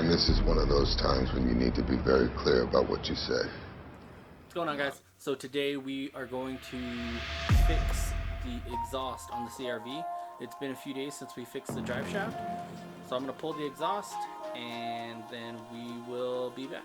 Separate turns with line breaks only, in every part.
And this is one of those times when you need to be very clear about what you say.
What's going on, guys? So today we are going to fix the exhaust on the CRV. It's been a few days since we fixed the drive shaft. So I'm going to pull the exhaust and then we will be back.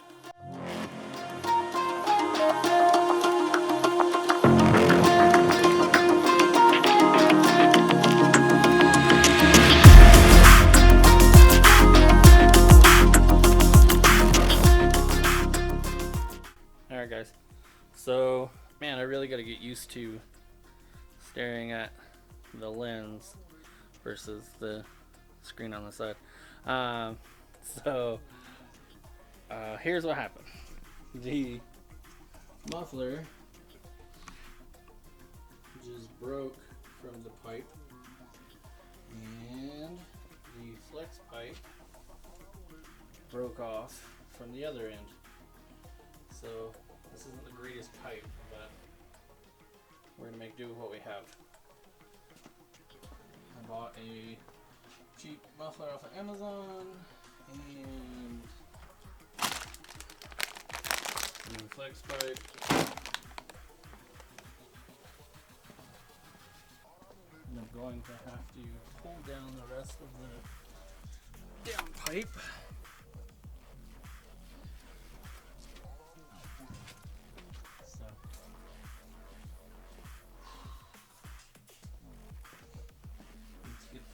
Alright guys, so man, I really got to get used to staring at the lens versus the screen on the side. Here's what happened. The muffler just broke from the pipe, and the flex pipe broke off from the other end. So this isn't the greatest pipe, but we're gonna make do with what we have. I bought a cheap muffler off of Amazon and some flex pipe. And I'm going to have to pull down the rest of the down pipe.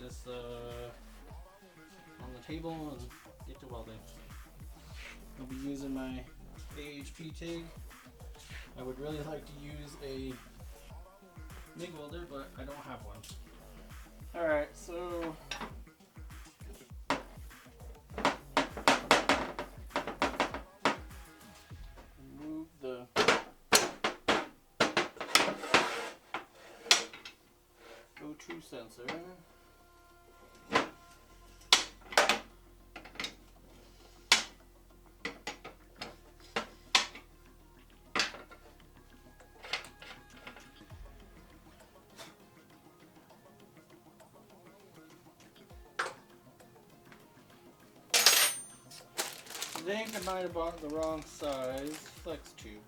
This on the table and get to welding. I'll be using my AHP TIG. I would really like to use a MIG welder, but I don't have one. Alright, so remove the O2 sensor. I think I might have bought the wrong size flex tube.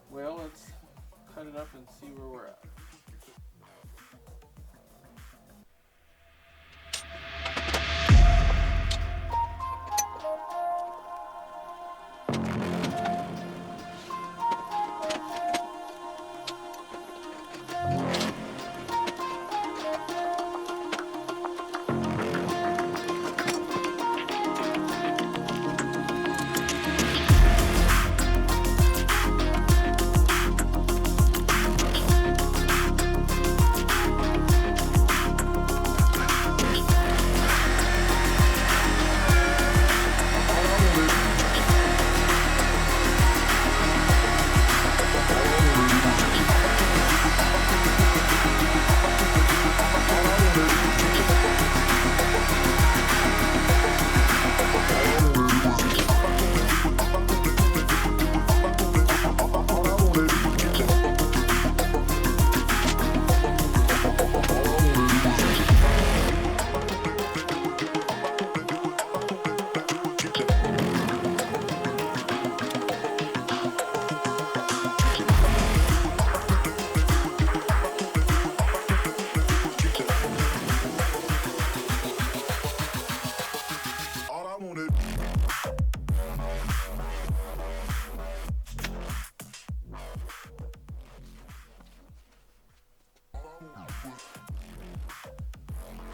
Well, let's cut it up and see where we're at.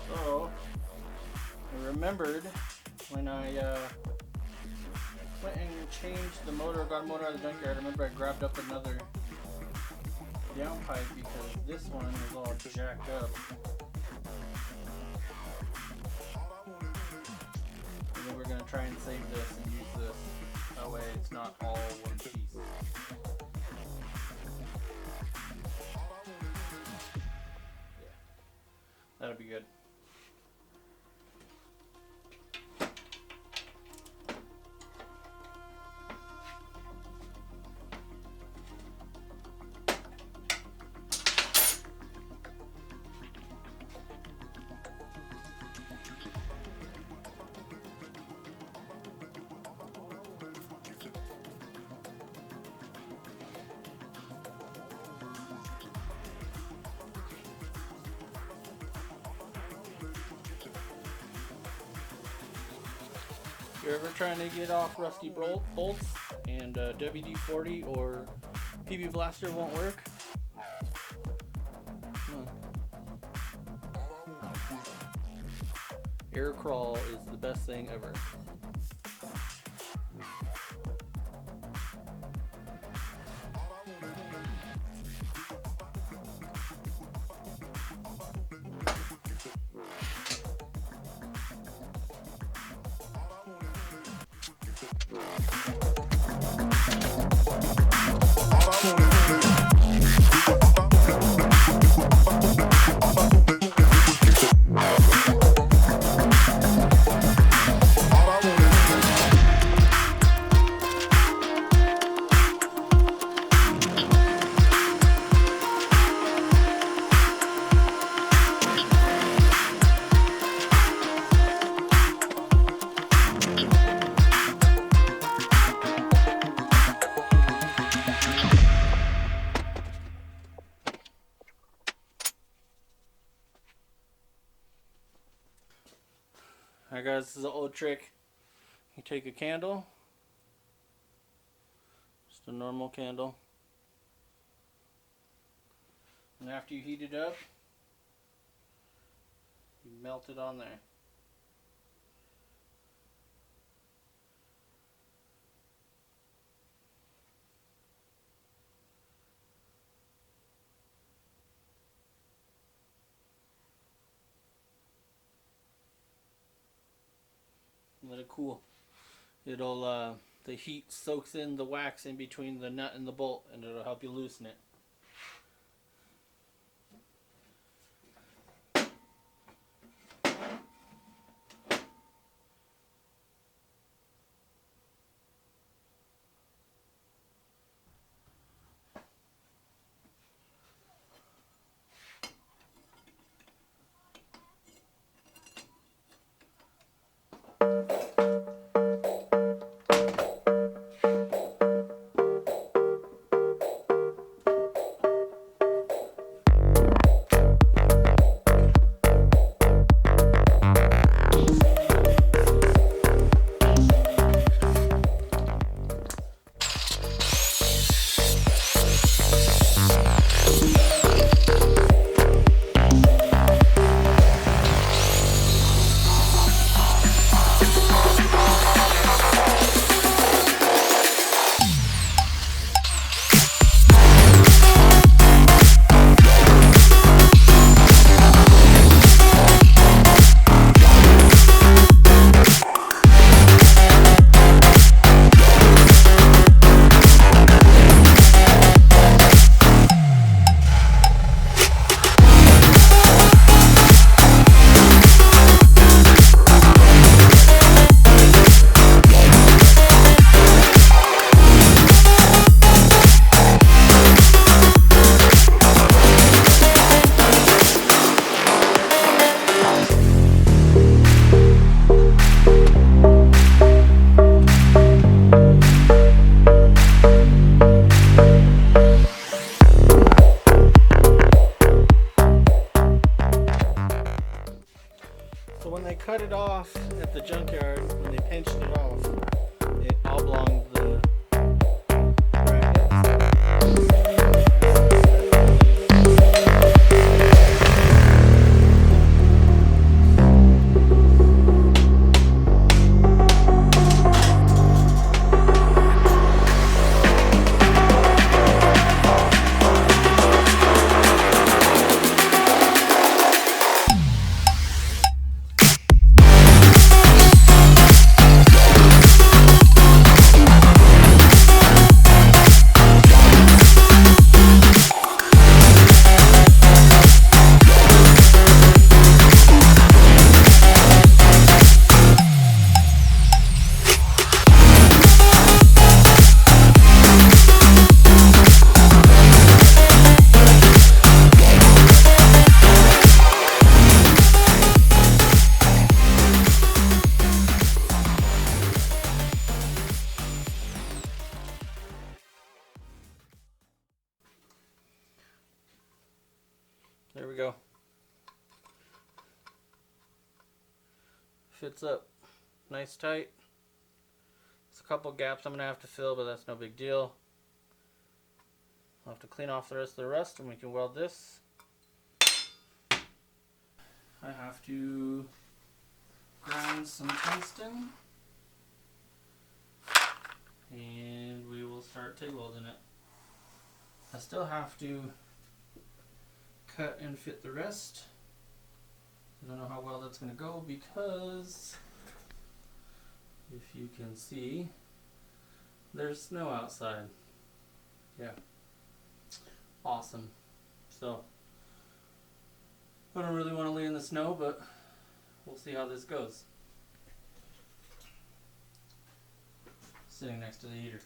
So, I remembered when I went and changed the motor, got a motor out of the junkyard. I remember I grabbed up another down pipe because this one is all jacked up. And then we're going to try and save this and use this. That way it's not all one piece. Yeah, that'll be good. If you're ever trying to get off rusty bolts and WD-40 or PB Blaster won't work, air crawl is the best thing ever. Alright guys, this is an old trick. You take a candle, just a normal candle, and after you heat it up, you melt it on there. Let it cool. It'll the heat soaks in the wax in between the nut and the bolt, and it'll help you loosen it. go. Fits up nice tight. There's a couple gaps I'm going to have to fill, but that's no big deal. I'll have to clean off the rest of the rust and we can weld this. I have to grind some tungsten and we will start TIG welding it. I still have to cut and fit the rest. I don't know how well that's going to go because if you can see, there's snow outside. Yeah. Awesome. So, I don't really want to lay in the snow, but we'll see how this goes. Sitting next to the heater.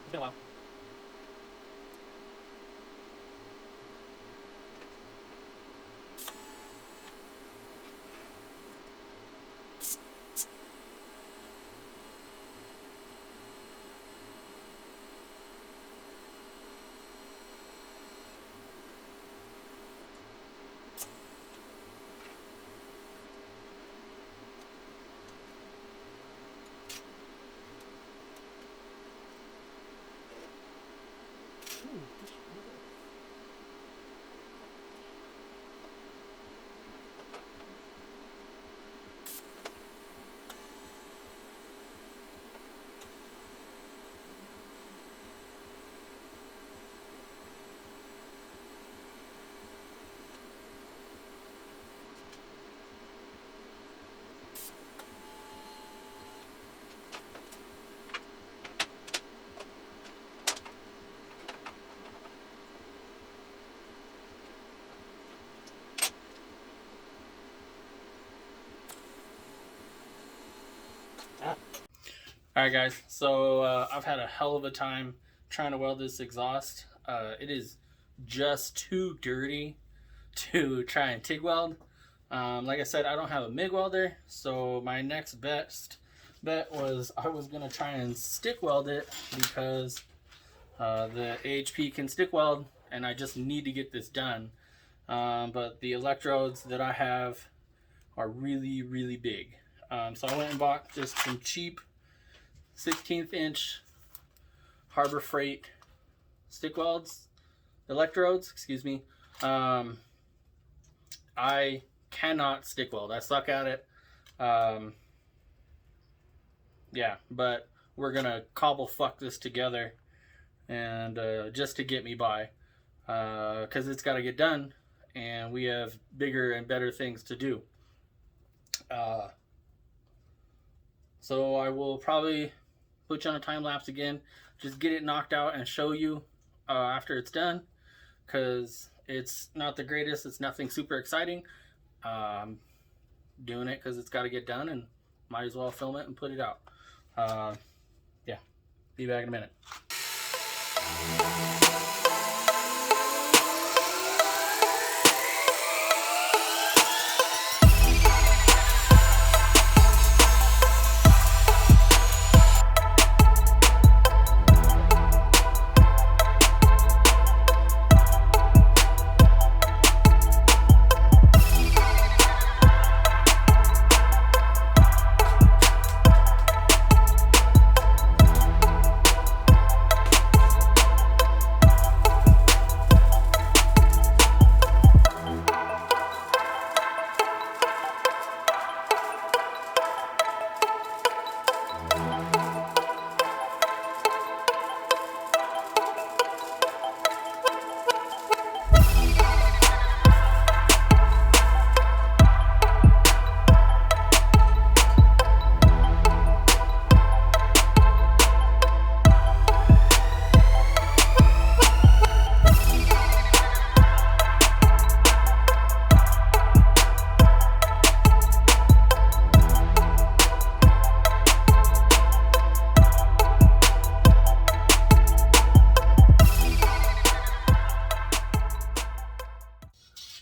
It's been a while. Alright guys, so I've had a hell of a time trying to weld this exhaust. It is just too dirty to try and TIG weld. Like I said, I don't have a MIG welder, so my next best bet was I was going to try and stick weld it because the AHP can stick weld and I just need to get this done. But the electrodes that I have are really, really big. So I went and bought just some cheap 16th inch Harbor Freight stick welds, electrodes, excuse me. I cannot stick weld. I suck at it. Yeah, but we're gonna cobble fuck this together and just to get me by, because it's got to get done and we have bigger and better things to do. So I will probably put you on a time lapse again, just get it knocked out and show you after it's done, because it's not the greatest, it's nothing super exciting. Doing it because it's got to get done and might as well film it and put it out. Yeah, be back in a minute.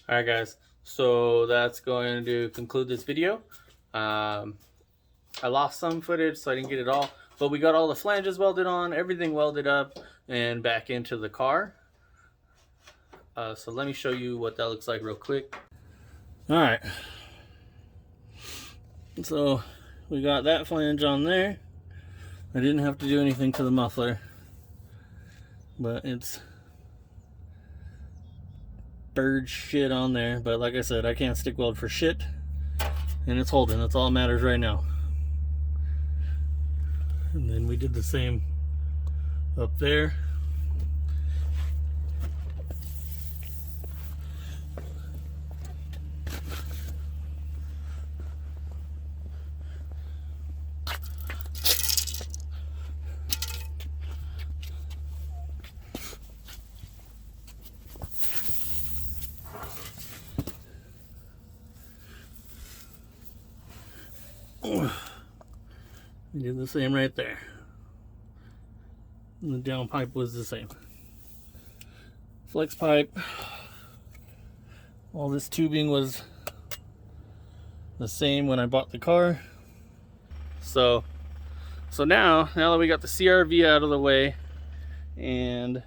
Alright guys, so that's going to conclude this video. I lost some footage, so I didn't get it all, but we got all the flanges welded on, everything welded up and back into the car. So let me show you what that looks like real quick. Alright, so we got that flange on there. I didn't have to do anything to the muffler, but it's bird shit on there. But like I said, I can't stick weld for shit, and it's holding. That's all that matters right now. And then we did the same up there. We did the same right there. And the downpipe was the same. Flex pipe. All this tubing was the same when I bought the car. So now that we got the CRV out of the way and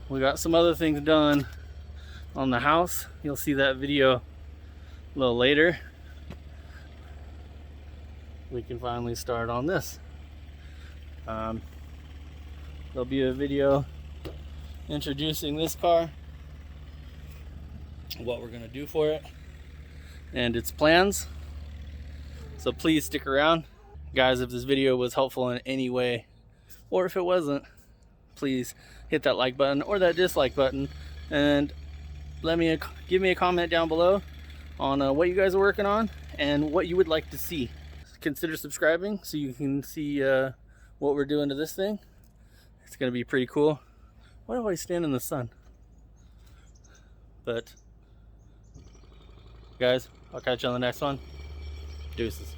we got some other things done on the house, you'll see that video a little later. We can finally start on this. There'll be a video introducing this car, what we're gonna do for it, and its plans. So please stick around. Guys, if this video was helpful in any way, or if it wasn't, please hit that like button or that dislike button, and give me a comment down below on what you guys are working on and what you would like to see. Consider subscribing so you can see what we're doing to this thing. It's gonna be pretty cool. Why do I stand in the sun? But guys, I'll catch you on the next one. Deuces.